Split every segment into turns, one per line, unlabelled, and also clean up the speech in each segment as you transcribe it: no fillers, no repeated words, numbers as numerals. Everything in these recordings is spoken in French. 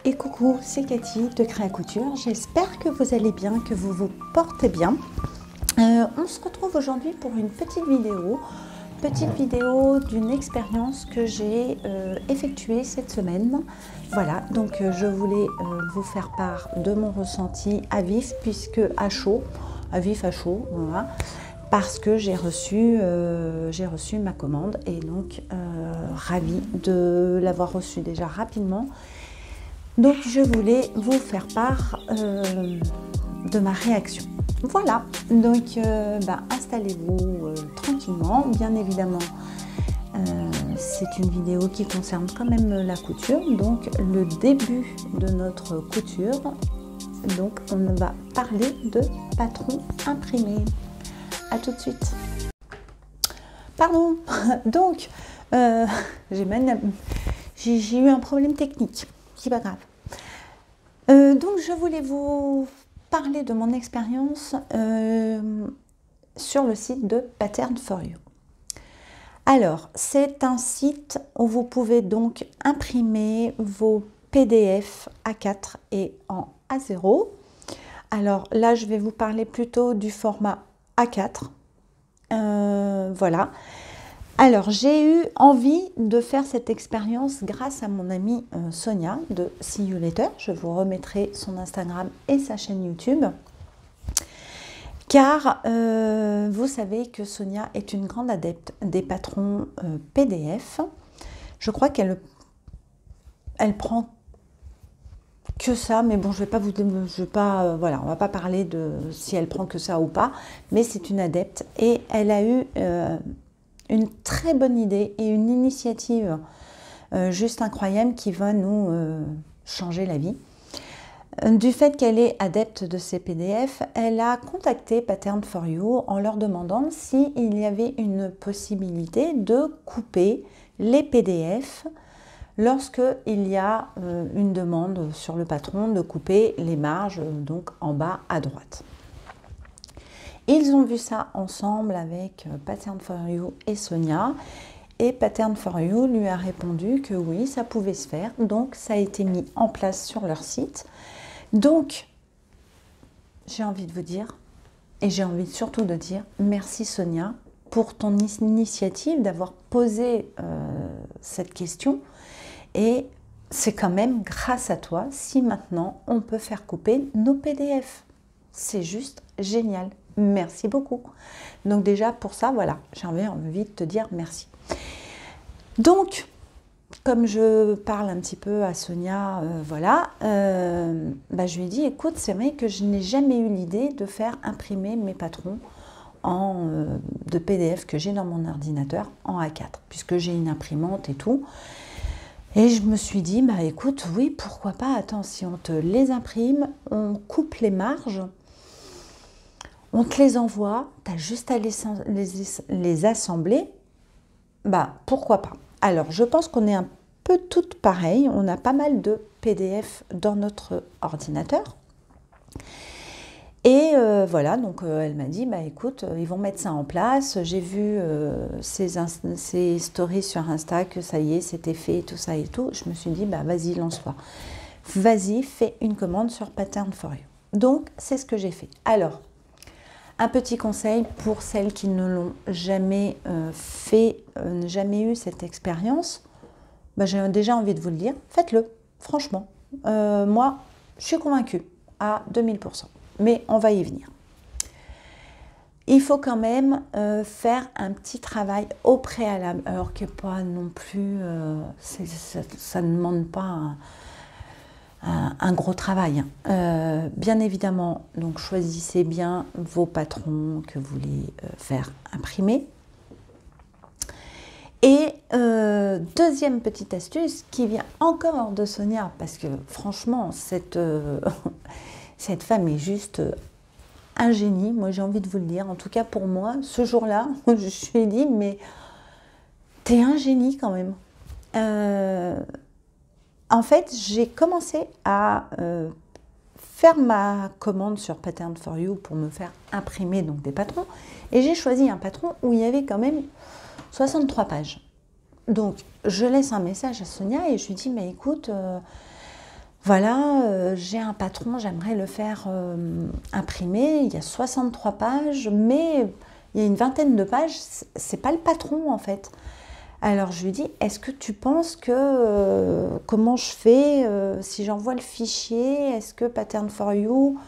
Et coucou, c'est Cathy de Créa Couture. J'espère que vous allez bien, que vous vous portez bien. On se retrouve aujourd'hui pour une petite vidéo d'une expérience que j'ai effectuée cette semaine. Voilà, donc je voulais vous faire part de mon ressenti à vif, puisque à vif à chaud, voilà, parce que j'ai reçu ma commande et donc ravie de l'avoir reçue déjà rapidement. Donc je voulais vous faire part de ma réaction. Voilà, donc installez-vous tranquillement. Bien évidemment, c'est une vidéo qui concerne quand même la couture, donc le début de notre couture. Donc on va parler de patron imprimé. A tout de suite. Pardon, donc j'ai eu un problème technique, c'est pas grave. Donc je voulais vous parler de mon expérience sur le site de Pattern4You. Alors, c'est un site où vous pouvez donc imprimer vos PDF A4 et en A0. Alors là, je vais vous parler plutôt du format A4. Voilà. Alors, j'ai eu envie de faire cette expérience grâce à mon amie Sonia de See You Later. Je vous remettrai son Instagram et sa chaîne YouTube. Car vous savez que Sonia est une grande adepte des patrons PDF. Je crois qu'elle prend que ça, mais bon, voilà, on va pas parler de si elle prend que ça ou pas, mais c'est une adepte et elle a eu une très bonne idée et une initiative juste incroyable qui va nous changer la vie. Du fait qu'elle est adepte de ces PDF, elle a contacté Pattern4You en leur demandant s'il y avait une possibilité de couper les PDF lorsqu'il y a une demande sur le patron de couper les marges, donc en bas à droite. Ils ont vu ça ensemble avec Pattern4You et Sonia. Et Pattern4You lui a répondu que oui, ça pouvait se faire. Donc, ça a été mis en place sur leur site. Donc, j'ai envie de vous dire, et j'ai envie surtout de dire, merci Sonia pour ton initiative d'avoir posé cette question. Et c'est quand même grâce à toi si maintenant on peut faire couper nos PDF. C'est juste génial. Merci beaucoup. Donc déjà pour ça, voilà, j'avais envie de te dire merci. Donc, comme je parle un petit peu à Sonia, je lui ai dit, écoute, c'est vrai que je n'ai jamais eu l'idée de faire imprimer mes patrons de PDF que j'ai dans mon ordinateur en A4, puisque j'ai une imprimante et tout. Et je me suis dit, bah écoute, oui, pourquoi pas, attends, si on te les imprime, on coupe les marges, on te les envoie, tu as juste à les assembler, bah pourquoi pas. Alors, je pense qu'on est un peu toutes pareilles, on a pas mal de PDF dans notre ordinateur. Et voilà, donc elle m'a dit, bah écoute, ils vont mettre ça en place. J'ai vu ces stories sur Insta que ça y est, c'était fait, tout ça et tout. Je me suis dit, bah vas-y, lance-toi. Vas-y, fais une commande sur Pattern4You. Donc, c'est ce que j'ai fait. Alors, un petit conseil pour celles qui ne l'ont jamais fait, jamais eu cette expérience, bah, j'ai déjà envie de vous le dire, faites-le, franchement. Moi, je suis convaincue à 2000%. Mais on va y venir. Il faut quand même faire un petit travail au préalable, alors que pas non plus, ça ne demande pas un gros travail. Bien évidemment, donc choisissez bien vos patrons que vous voulez faire imprimer. Et deuxième petite astuce qui vient encore de Sonia, parce que franchement, cette femme est juste un génie, moi j'ai envie de vous le dire. En tout cas pour moi, ce jour-là, je me suis dit, mais t'es un génie quand même. En fait, j'ai commencé à faire ma commande sur Pattern4You pour me faire imprimer donc des patrons. Et j'ai choisi un patron où il y avait quand même 63 pages. Donc, je laisse un message à Sonia et je lui dis, mais écoute, Voilà, j'ai un patron, j'aimerais le faire imprimer. Il y a 63 pages, mais il y a une vingtaine de pages, c'est pas le patron en fait. Alors je lui dis, est-ce que tu penses que, comment je fais si j'envoie le fichier, est-ce que Pattern for You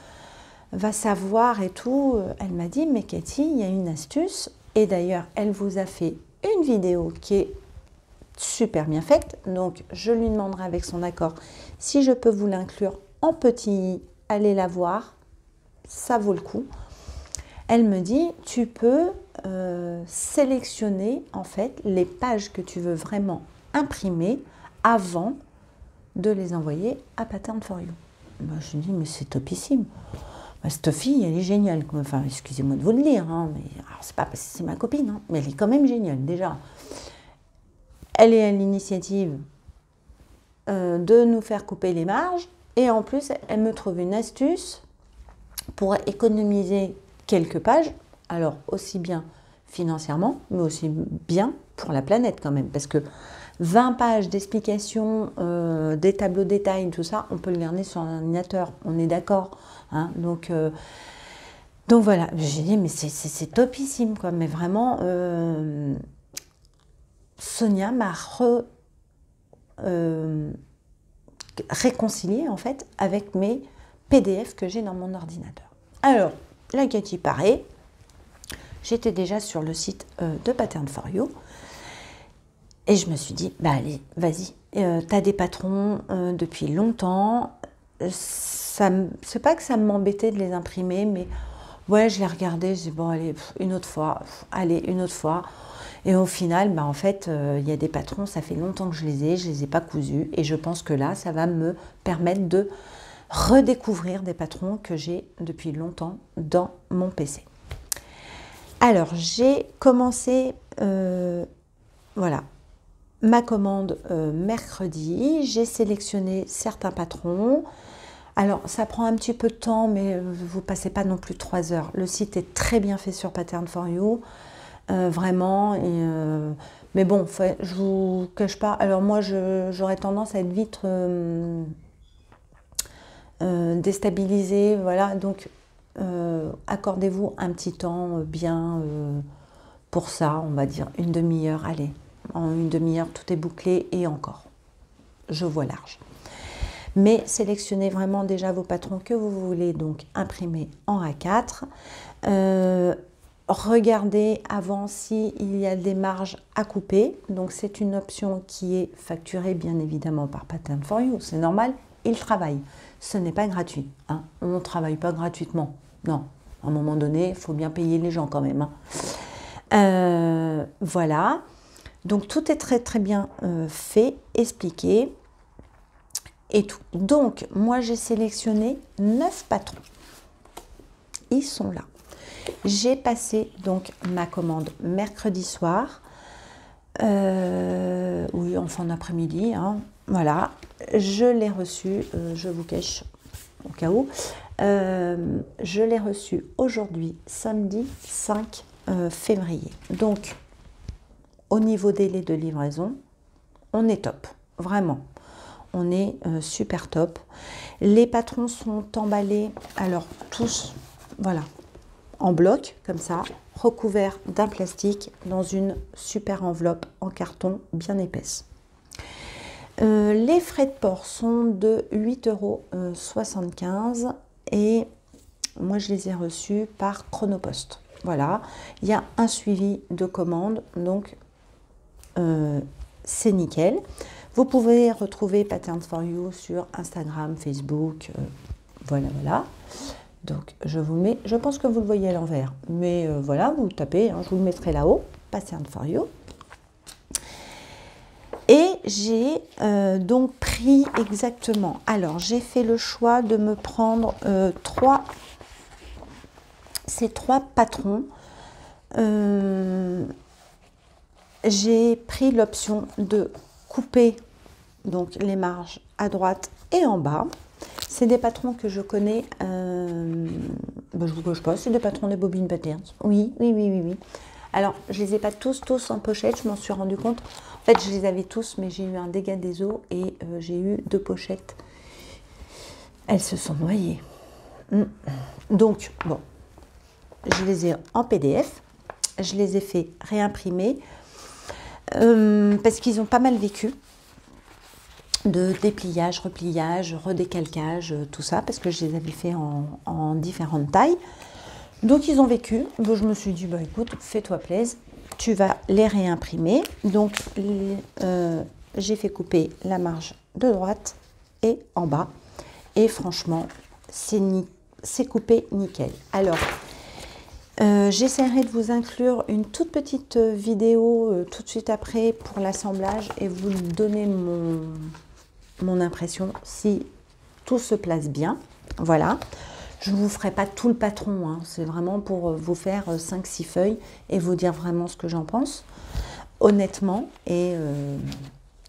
va savoir et tout? Elle m'a dit, mais Cathy, il y a une astuce, et d'ailleurs elle vous a fait une vidéo qui est super bien faite, donc je lui demanderai avec son accord si je peux vous l'inclure en petit i, allez la voir, ça vaut le coup. Elle me dit, tu peux sélectionner en fait les pages que tu veux vraiment imprimer avant de les envoyer à Pattern for You. Moi, je lui dis, mais c'est topissime. Cette fille, elle est géniale. Enfin, excusez-moi de vous le dire, hein, mais c'est pas parce que c'est ma copine, hein, mais elle est quand même géniale déjà. Elle est à l'initiative de nous faire couper les marges, et en plus, elle me trouve une astuce pour économiser quelques pages, alors aussi bien financièrement, mais aussi bien pour la planète quand même, parce que 20 pages d'explications, des tableaux de détails, tout ça, on peut le garder sur un ordinateur, on est d'accord, hein, donc voilà, j'ai dit, mais c'est topissime, quoi, mais vraiment, Sonia m'a réconcilié en fait avec mes PDF que j'ai dans mon ordinateur. Alors, la Cathy paraît, j'étais déjà sur le site de Pattern for You et je me suis dit, bah allez, vas-y, t'as des patrons depuis longtemps, c'est pas que ça m'embêtait de les imprimer, mais ouais, je les regardais, je dis bon allez, une autre fois, allez, une autre fois. Et au final, bah, en fait, il y a des patrons, ça fait longtemps que je les ai pas cousus, et je pense que là, ça va me permettre de redécouvrir des patrons que j'ai depuis longtemps dans mon PC. Alors, j'ai commencé, voilà, ma commande mercredi, j'ai sélectionné certains patrons. Alors, ça prend un petit peu de temps, mais vous passez pas non plus 3 heures. Le site est très bien fait sur Pattern for You. Vraiment, mais bon, je vous cache pas. Alors moi, j'aurais tendance à être vite déstabilisée, voilà. Donc, accordez-vous un petit temps bien pour ça, on va dire une demi-heure. Allez, en une demi-heure, tout est bouclé et encore. Je vois large. Mais sélectionnez vraiment déjà vos patrons que vous voulez donc imprimer en A4. Regardez avant s'il y a des marges à couper. Donc c'est une option qui est facturée bien évidemment par Pattern for You. C'est normal, ils travaillent. Ce n'est pas gratuit, hein. On ne travaille pas gratuitement. Non, à un moment donné, il faut bien payer les gens quand même, hein. Voilà. Donc tout est très très bien fait, expliqué et tout. Donc moi j'ai sélectionné 9 patrons. Ils sont là. J'ai passé donc ma commande mercredi soir, oui, en fin d'après-midi, hein, voilà, je l'ai reçu, je vous cache au cas où, je l'ai reçu aujourd'hui, samedi 5 février. Donc, au niveau délai de livraison, on est top, vraiment, on est super top. Les patrons sont emballés, alors tous, voilà, en bloc, comme ça, recouvert d'un plastique dans une super enveloppe en carton bien épaisse. Les frais de port sont de 8,75 € et moi je les ai reçus par Chronopost. Voilà, il y a un suivi de commande, donc c'est nickel. Vous pouvez retrouver Pattern for You sur Instagram, Facebook, voilà, voilà. Donc je vous mets, je pense que vous le voyez à l'envers, mais voilà, vous tapez, hein, je vous le mettrai là-haut, Pattern for You. Et j'ai donc pris exactement, alors j'ai fait le choix de me prendre ces trois patrons. J'ai pris l'option de couper donc les marges à droite et en bas. C'est des patrons que je connais, ben je vous cache pas, c'est des patrons des bobines Patterns. Oui. Alors, je les ai pas tous en pochette, je m'en suis rendu compte. En fait, je les avais tous, mais j'ai eu un dégât des eaux et j'ai eu 2 pochettes elles se sont noyées. Donc, bon, je les ai en PDF. Je les ai fait réimprimer parce qu'ils ont pas mal vécu de dépliage, repliage, redécalcage, tout ça, parce que je les avais fait en différentes tailles. Donc, ils ont vécu. Donc, je me suis dit, bah, écoute, fais-toi plaisir, tu vas les réimprimer. Donc, j'ai fait couper la marge de droite et en bas. Et franchement, c'est coupé nickel. Alors, j'essaierai de vous inclure une toute petite vidéo tout de suite après pour l'assemblage et vous donner mon impression si tout se place bien. Voilà. Je ne vous ferai pas tout le patron, hein. C'est vraiment pour vous faire 5-6 feuilles et vous dire vraiment ce que j'en pense, honnêtement. Et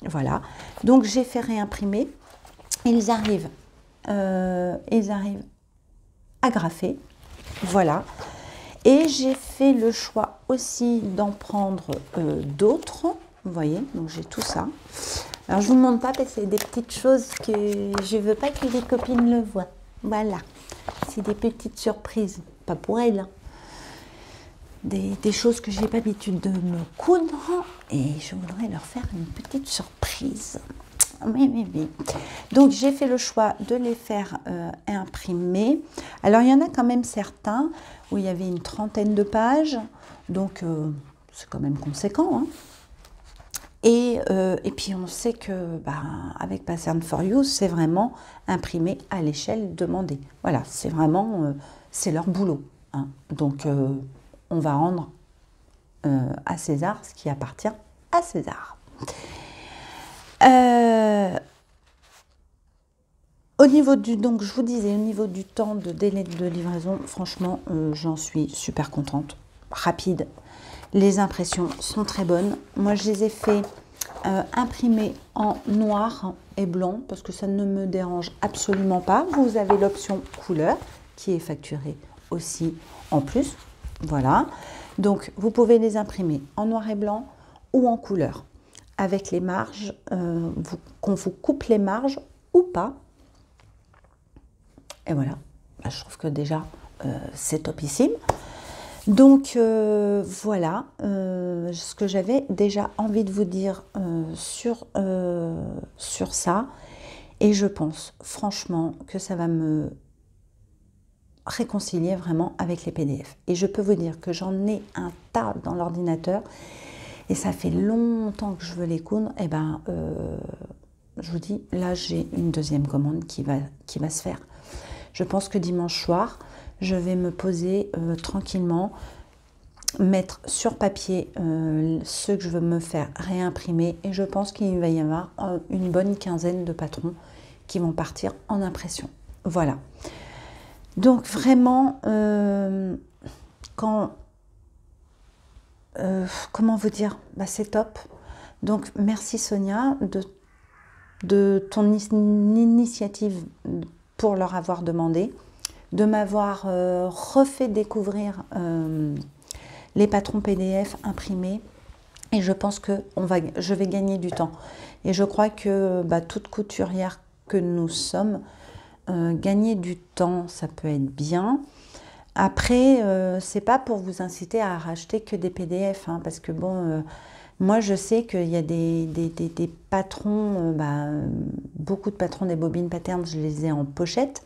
voilà. Donc, j'ai fait réimprimer. Ils arrivent agrafés. Voilà. Et j'ai fait le choix aussi d'en prendre d'autres. Vous voyez, donc j'ai tout ça. Alors, je ne vous montre pas parce que c'est des petites choses que je ne veux pas que les copines le voient. Voilà. C'est des petites surprises. Pas pour elles. Hein. Des choses que je n'ai pas l'habitude de me coudre. Et je voudrais leur faire une petite surprise. Oui. Donc, j'ai fait le choix de les faire imprimer. Alors, il y en a quand même certains où il y avait une 30aine de pages. Donc, c'est quand même conséquent. Hein. Et puis, on sait que avec Pattern for You, c'est vraiment imprimé à l'échelle demandée. Voilà, c'est vraiment, c'est leur boulot. Hein. Donc, on va rendre à César ce qui appartient à César. Au niveau donc je vous disais, au niveau du temps de délai de livraison, franchement, j'en suis super contente. Rapide. Les impressions sont très bonnes. Moi, je les ai fait imprimer en noir et blanc parce que ça ne me dérange absolument pas. Vous avez l'option couleur qui est facturée aussi en plus. Voilà. Donc, vous pouvez les imprimer en noir et blanc ou en couleur. Avec les marges, qu'on vous coupe les marges ou pas. Et voilà, je trouve que déjà, c'est topissime. Donc, voilà ce que j'avais déjà envie de vous dire sur ça. Et je pense franchement que ça va me réconcilier vraiment avec les PDF. Et je peux vous dire que j'en ai un tas dans l'ordinateur. Et ça fait longtemps que je veux les coudre. Et je vous dis, là, j'ai une deuxième commande qui va se faire. Je pense que dimanche soir, je vais me poser tranquillement, mettre sur papier ceux que je veux me faire réimprimer. Et je pense qu'il va y avoir une bonne quinzaine de patrons qui vont partir en impression. Voilà. Donc vraiment, comment vous dire, c'est top. Donc merci Sonia de ton initiative pour leur avoir demandé, de m'avoir refait découvrir les patrons PDF imprimés. Et je pense que je vais gagner du temps. Et je crois que toute couturière que nous sommes, gagner du temps, ça peut être bien. Après, c'est pas pour vous inciter à racheter que des PDF, hein, parce que bon, moi je sais qu'il y a des patrons, beaucoup de patrons des bobines Pattern, je les ai en pochette,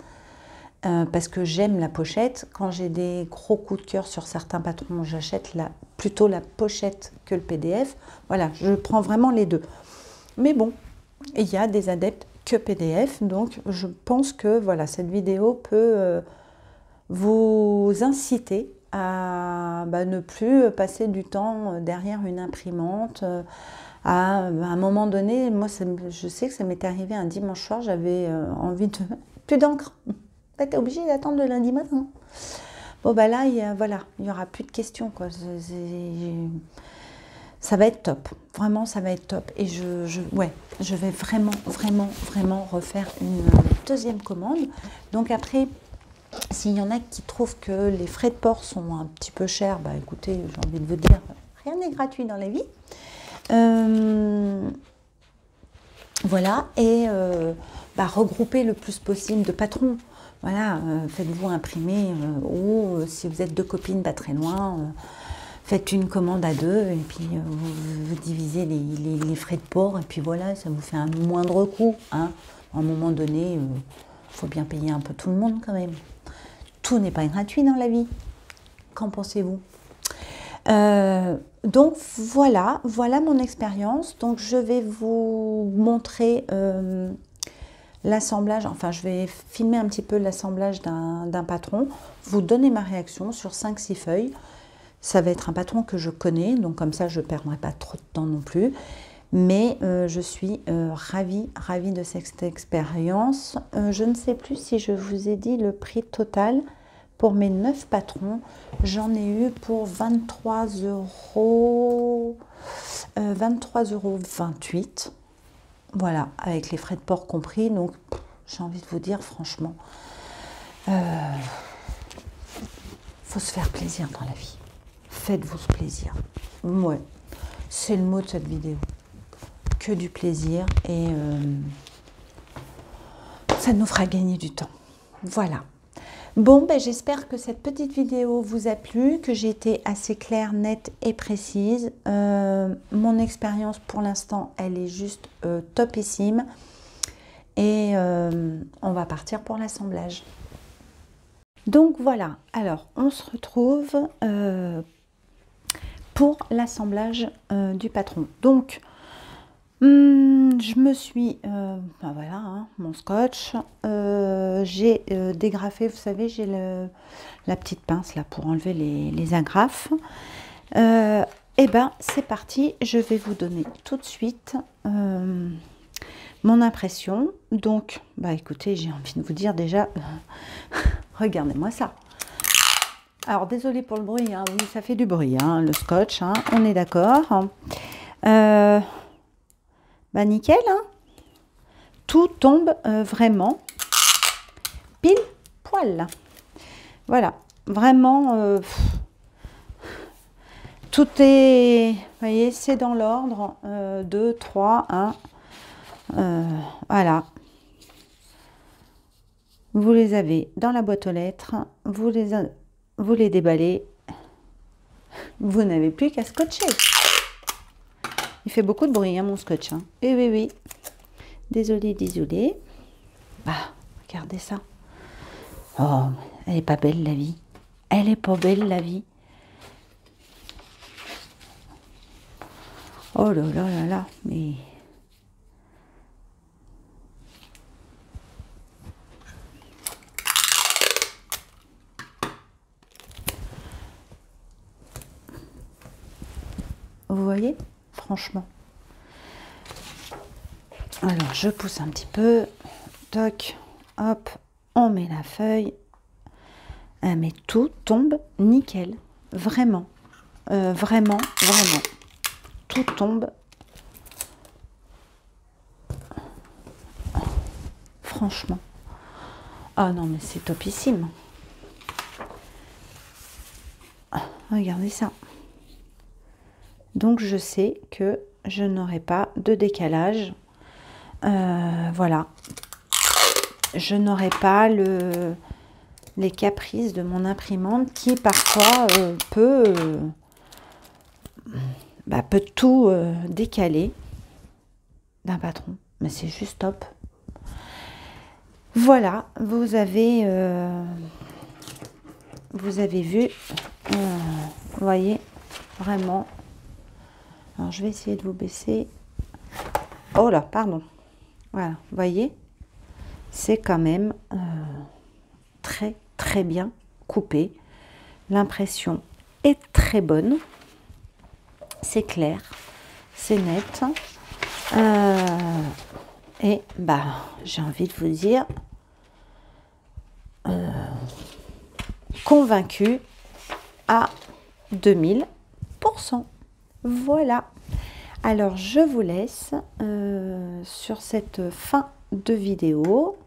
parce que j'aime la pochette. Quand j'ai des gros coups de cœur sur certains patrons, j'achète plutôt la pochette que le PDF. Voilà, je prends vraiment les deux. Mais bon, il y a des adeptes que PDF, donc je pense que voilà, cette vidéo peut vous inciter à ne plus passer du temps derrière une imprimante. À un moment donné, moi, je sais que ça m'est arrivé un dimanche soir, j'avais envie de... Plus d'encre. T'es obligé d'attendre le lundi matin. Bon, là, voilà, il n'y aura plus de questions, quoi. Ça va être top. Vraiment, ça va être top. Et je vais vraiment refaire une deuxième commande. Donc après, s'il y en a qui trouvent que les frais de port sont un petit peu chers, écoutez, j'ai envie de vous dire, rien n'est gratuit dans la vie. Voilà, et regrouper le plus possible de patrons. Voilà, faites-vous imprimer, ou si vous êtes 2 copines pas très loin, faites une commande à 2 et puis vous divisez les frais de port et puis voilà, ça vous fait un moindre coût. Hein. À un moment donné, il faut bien payer un peu tout le monde quand même. Tout n'est pas gratuit dans la vie. Qu'en pensez-vous? Donc voilà mon expérience. Donc je vais vous montrer l'assemblage, enfin je vais filmer un petit peu l'assemblage d'un patron, vous donner ma réaction sur 5-6 feuilles. Ça va être un patron que je connais, donc comme ça je ne perdrai pas trop de temps non plus. Mais je suis ravie de cette expérience. Je ne sais plus si je vous ai dit le prix total. Pour mes 9 patrons, j'en ai eu pour 23,28 €. Voilà, avec les frais de port compris. Donc, j'ai envie de vous dire, franchement, faut se faire plaisir dans la vie. Faites-vous ce plaisir. Ouais, c'est le mot de cette vidéo. Que du plaisir et ça nous fera gagner du temps. Voilà. Bon, ben, j'espère que cette petite vidéo vous a plu, que j'ai été assez claire, nette et précise. Mon expérience pour l'instant, elle est juste topissime. Et on va partir pour l'assemblage. Donc voilà, alors on se retrouve pour l'assemblage du patron. Donc, je me suis, ben voilà, hein, mon scotch, j'ai dégrafé, vous savez, j'ai la petite pince là pour enlever les agrafes. Et ben c'est parti, je vais vous donner tout de suite mon impression. Donc, bah écoutez, j'ai envie de vous dire déjà, regardez-moi ça. Alors, désolé pour le bruit, hein, oui, ça fait du bruit, hein, le scotch, hein, on est d'accord. Bah nickel, hein. Tout tombe vraiment pile poil. Voilà, vraiment, tout est, vous voyez, c'est dans l'ordre, 2, 3, 1, voilà. Vous les avez dans la boîte aux lettres, vous les déballez, vous n'avez plus qu'à scotcher. Il fait beaucoup de bruit, hein, mon scotch. Hein. Et oui, oui. Désolé. Bah, regardez ça. Oh, elle est pas belle la vie. Elle est pas belle la vie. Oh là là là là, mais... Vous voyez? Franchement. Alors, je pousse un petit peu. Toc, hop, on met la feuille. Mais tout tombe nickel. Vraiment. Vraiment. Tout tombe. Franchement. Ah non, mais c'est topissime. Regardez ça. Donc, je sais que je n'aurai pas de décalage. Voilà. Je n'aurai pas les caprices de mon imprimante qui, parfois, peut tout décaler d'un patron. Mais c'est juste top. Voilà, vous avez vu, vous voyez, vraiment. Alors, je vais essayer de vous baisser. Oh là, pardon. Voilà, vous voyez, c'est quand même très bien coupé. L'impression est très bonne. C'est clair, c'est net. Et bah, j'ai envie de vous dire, convaincu à 2000%. Voilà. Alors, je vous laisse sur cette fin de vidéo.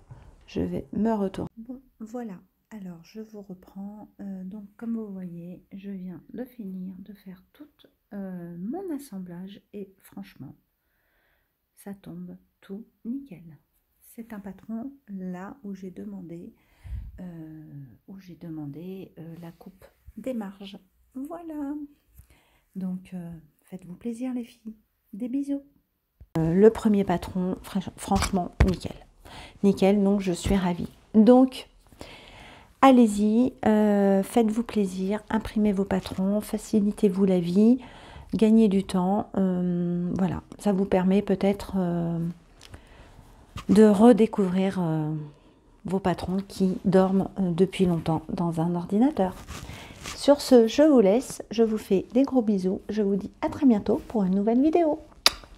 Je vais me retourner. Bon, voilà. Alors, je vous reprends. Donc, comme vous voyez, je viens de finir de faire tout mon assemblage et franchement, ça tombe tout nickel. c'est un patron là où j'ai demandé, la coupe des marges. Voilà. Donc, faites-vous plaisir les filles. Des bisous. Le premier patron, franchement, nickel. Nickel, donc je suis ravie. Donc, allez-y, faites-vous plaisir, imprimez vos patrons, facilitez-vous la vie, gagnez du temps. Voilà, ça vous permet peut-être de redécouvrir vos patrons qui dorment depuis longtemps dans un ordinateur. Sur ce, je vous laisse, je vous fais des gros bisous, je vous dis à très bientôt pour une nouvelle vidéo.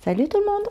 Salut tout le monde!